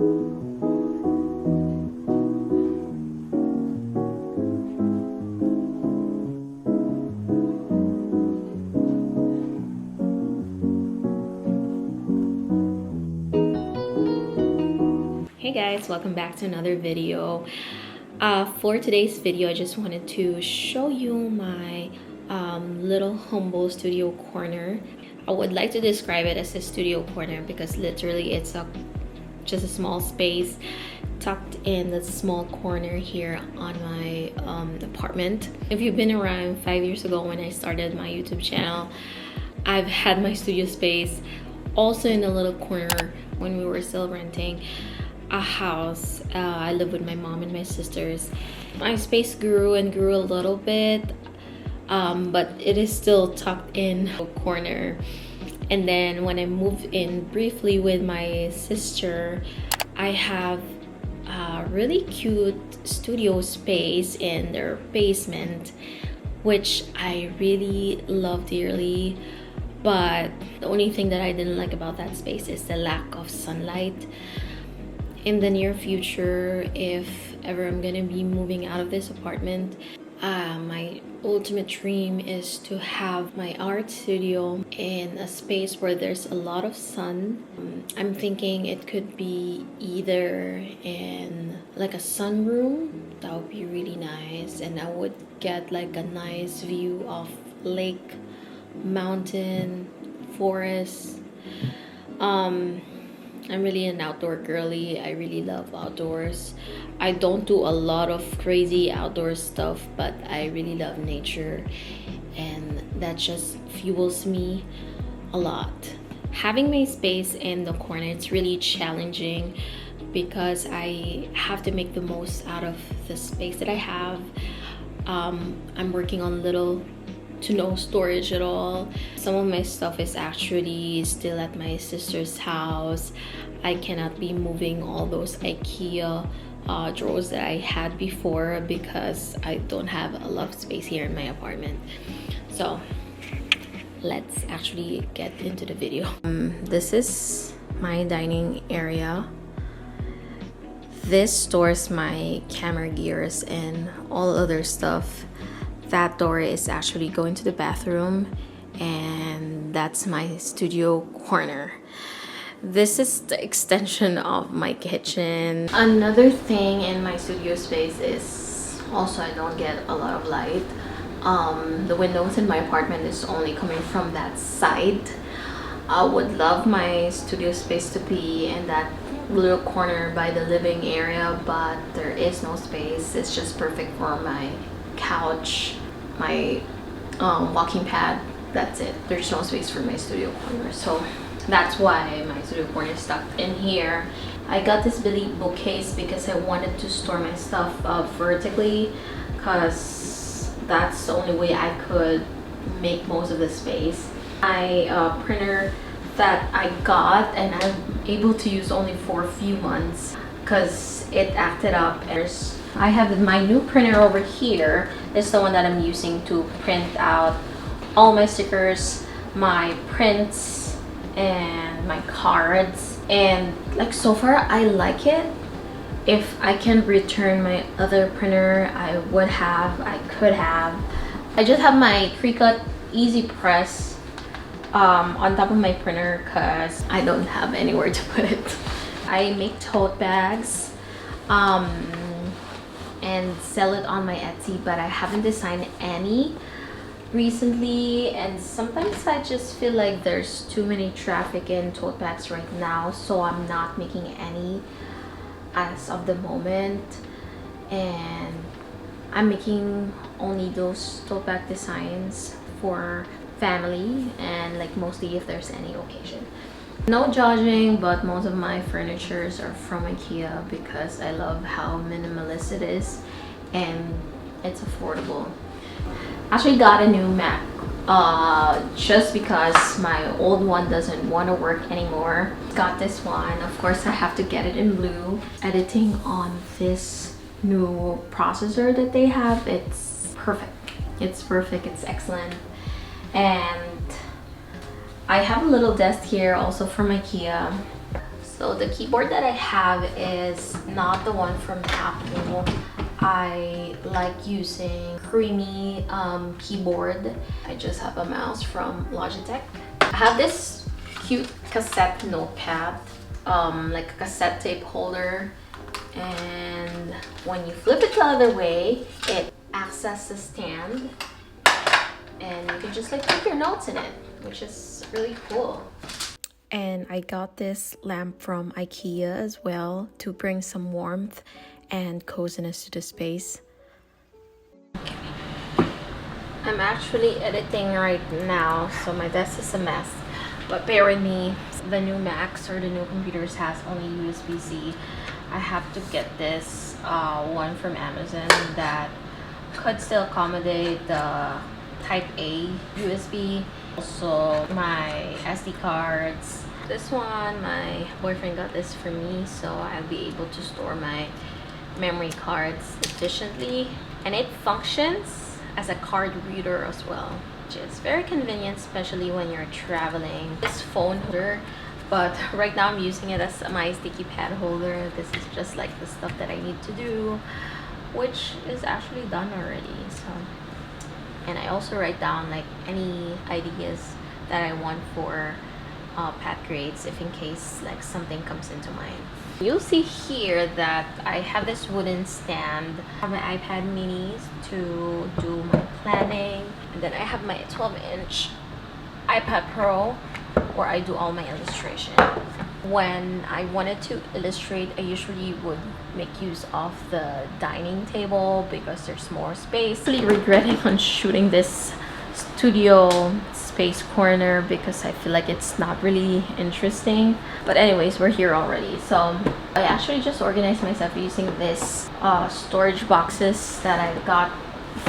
Hey guys, welcome back to another video. For today's video, I just wanted to show you my little humble studio corner. I would like to describe it as a studio corner because literally it's just a small space tucked in the small corner here on my apartment. If you've been around 5 years ago when I started my YouTube channel, I've had my studio space also in a little corner when we were still renting a house. I live with my mom and my sisters. My space grew and grew a little bit, but it is still tucked in a corner. And then when I moved in briefly with my sister, I have a really cute studio space in their basement, which I really love dearly. But the only thing that I didn't like about that space is the lack of sunlight. In the near future, if ever I'm gonna be moving out of this apartment, my ultimate dream is to have my art studio in a space where there's a lot of sun. I'm thinking it could be either in like a sunroom. That would be really nice, and I would get like a nice view of lake, mountain, forest. I'm really an outdoor girly. I really love outdoors. I don't do a lot of crazy outdoor stuff, but I really love nature, and that just fuels me a lot. Having my space in the corner, it's really challenging because I have to make the most out of the space that I have. I'm working on little to no storage at all. Some of my stuff is actually still at my sister's house. I cannot be moving all those IKEA drawers that I had before because I don't have a lot of space here in my apartment. So let's actually get into the video. This is my dining area. This stores my camera gears and all other stuff. That door is actually going to the bathroom, and that's my studio corner. This is the extension of my kitchen. Another thing in my studio space is also I don't get a lot of light. The windows in my apartment is only coming from that side. I would love my studio space to be in that little corner by the living area, but there is no space. It's just perfect for my couch, my walking pad. That's it. There's no space for my studio corner, so that's why my studio corner is tucked in here. I got this Billy bookcase because I wanted to store my stuff vertically, because that's the only way I could make most of the space. My printer that I got and I'm able to use only for a few months because it acted up. I have my new printer over here. It's the one that I'm using to print out all my stickers, my prints, and my cards. And like so far I like it. If I can return my other printer, I could have. I just have my Cricut Easy Press on top of my printer because I don't have anywhere to put it. I make tote bags and sell it on my Etsy, but I haven't designed any recently, and sometimes I just feel like there's too many traffic in tote bags right now, so I'm not making any as of the moment, and I'm making only those tote bag designs for family and like mostly if there's any occasion. No judging, but most of my furnitures are from IKEA because I love how minimalist it is and it's affordable. Actually got a new Mac just because my old one doesn't want to work anymore. Got this one. Of course I have to get it in blue. Editing on this new processor that they have, it's perfect. It's perfect. It's excellent. And I have a little desk here also from IKEA. So the keyboard that I have is not the one from Apple. I like using creamy keyboard. I just have a mouse from Logitech. I have this cute cassette notepad, like a cassette tape holder, and when you flip it the other way, it acts as a stand, and you can just like put your notes in it, which is really cool. And I got this lamp from IKEA as well to bring some warmth and coziness to the space. I'm actually editing right now, so my desk is a mess, but bear with me. The new Macs or the new computers has only USB-C. I have to get this one from Amazon that could still accommodate the Type A USB. Also my SD cards. This one, my boyfriend got this for me, so I'll be able to store my memory cards efficiently, and it functions as a card reader as well, which is very convenient, especially when you're traveling. This phone holder, but right now I'm using it as my sticky pad holder. This is just like the stuff that I need to do, which is actually done already. So, and I also write down like any ideas that I want for pad grades, if in case like something comes into mind. You'll see here that I have this wooden stand. I have my iPad minis to do my planning, and then I have my 12-inch iPad Pro where I do all my illustration. When I wanted to illustrate, I usually would make use of the dining table because there's more space. I'm really regretting on shooting this studio space corner because I feel like it's not really interesting, but anyways, we're here already. So I actually just organized myself using this storage boxes that I got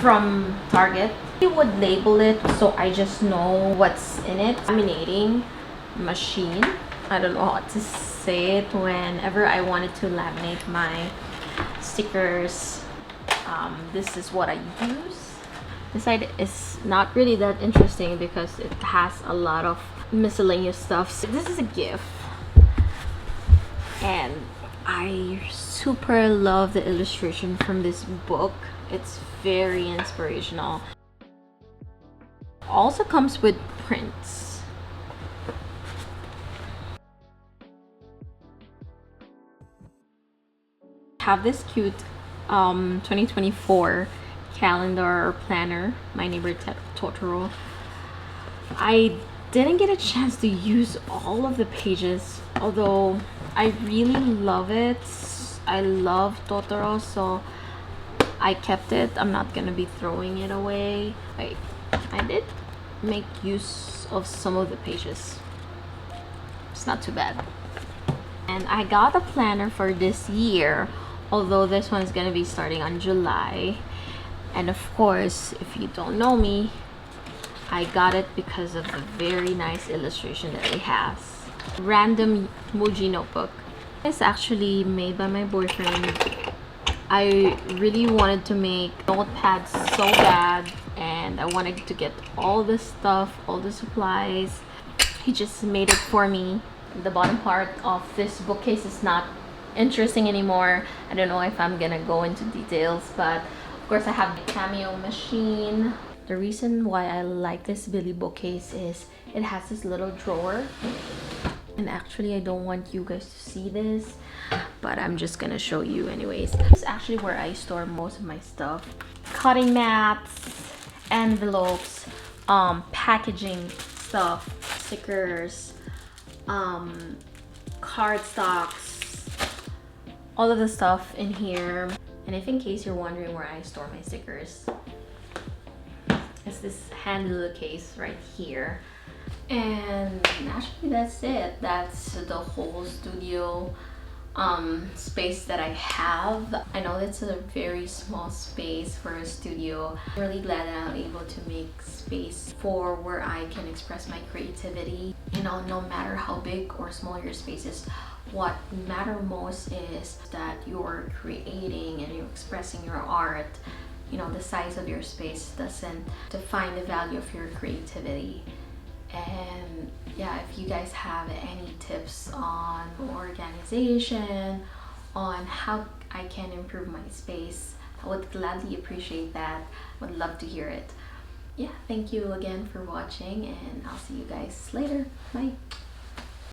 from Target. I would label it so I just know what's in it. Laminating machine, I don't know how to say it. Whenever I wanted to laminate my stickers, this is what I use. This side is not really that interesting because it has a lot of miscellaneous stuff. So this is a gift, and I super love the illustration from this book. It's very inspirational. Also comes with prints. Have this cute 2024 calendar or planner, My Neighbor Totoro. I didn't get a chance to use all of the pages, although I really love it. I love Totoro, so I kept it. I'm not gonna be throwing it away. I did make use of some of the pages. It's not too bad. And I got a planner for this year, although this one is gonna be starting on July. And of course, if you don't know me, I got it because of the very nice illustration that it has. Random Muji notebook. It's actually made by my boyfriend. I really wanted to make notepads so bad, and I wanted to get all the stuff, all the supplies. He just made it for me. The bottom part of this bookcase is not interesting anymore. I don't know if I'm gonna go into details, but of course I have the Cameo machine. The reason why I like this Billy bookcase is it has this little drawer, and actually I don't want you guys to see this, but I'm just gonna show you anyways. This is actually where I store most of my stuff. Cutting mats, envelopes, packaging stuff, stickers, cardstocks, all of the stuff in here. And if in case you're wondering where I store my stickers, it's this handy little case right here. And actually that's it. That's the whole studio space that I have. I know it's a very small space for a studio. I'm really glad that I'm able to make space for where I can express my creativity. You know, no matter how big or small your space is, what matters most is that you're creating and you're expressing your art. You know, the size of your space doesn't define the value of your creativity. And yeah, if you guys have any tips on organization, on how I can improve my space, I would gladly appreciate that. Would love to hear it. Yeah, thank you again for watching, and I'll see you guys later. Bye.